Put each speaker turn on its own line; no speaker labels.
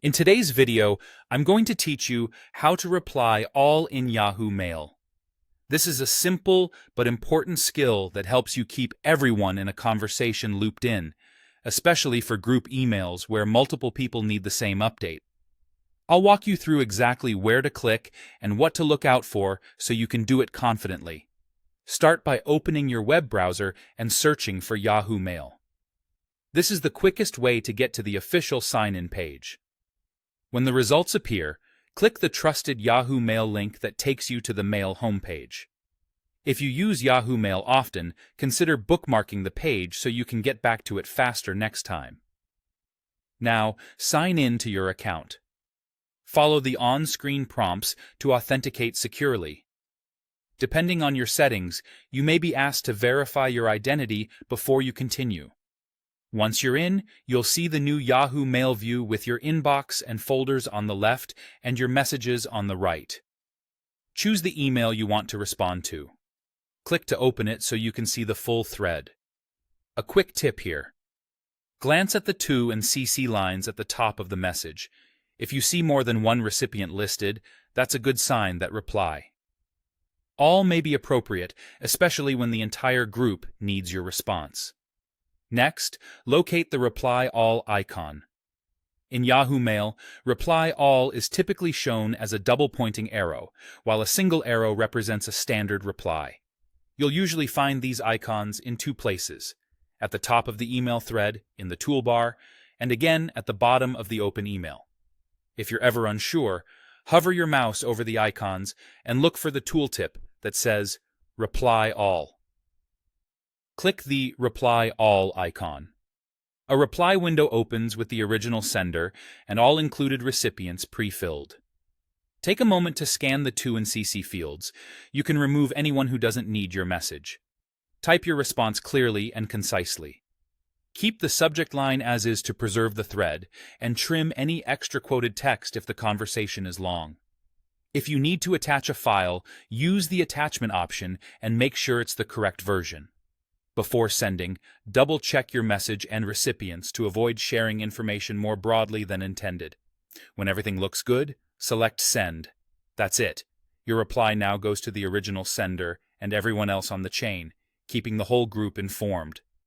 In today's video, I'm going to teach you how to reply all in Yahoo Mail. This is a simple but important skill that helps you keep everyone in a conversation looped in, especially for group emails where multiple people need the same update. I'll walk you through exactly where to click and what to look out for so you can do it confidently. Start by opening your web browser and searching for Yahoo Mail. This is the quickest way to get to the official sign-in page. When the results appear, click the trusted Yahoo Mail link that takes you to the Mail homepage. If you use Yahoo Mail often, consider bookmarking the page so you can get back to it faster next time. Now, sign in to your account. Follow the on-screen prompts to authenticate securely. Depending on your settings, you may be asked to verify your identity before you continue. Once you're in, you'll see the new Yahoo Mail view with your inbox and folders on the left and your messages on the right. Choose the email you want to respond to. Click to open it so you can see the full thread. A quick tip here. Glance at the to and CC lines at the top of the message. If you see more than one recipient listed, that's a good sign that reply. All may be appropriate, especially when the entire group needs your response. Next, locate the Reply All icon. In Yahoo Mail, Reply All is typically shown as a double-pointing arrow, while a single arrow represents a standard reply. You'll usually find these icons in two places, at the top of the email thread, in the toolbar, and again at the bottom of the open email. If you're ever unsure, hover your mouse over the icons and look for the tooltip that says Reply All. Click the Reply All icon. A reply window opens with the original sender and all included recipients pre-filled. Take a moment to scan the to and CC fields. You can remove anyone who doesn't need your message. Type your response clearly and concisely. Keep the subject line as is to preserve the thread, and trim any extra quoted text if the conversation is long. If you need to attach a file, use the attachment option and make sure it's the correct version. Before sending, double-check your message and recipients to avoid sharing information more broadly than intended. When everything looks good, select Send. That's it. Your reply now goes to the original sender and everyone else on the chain, keeping the whole group informed.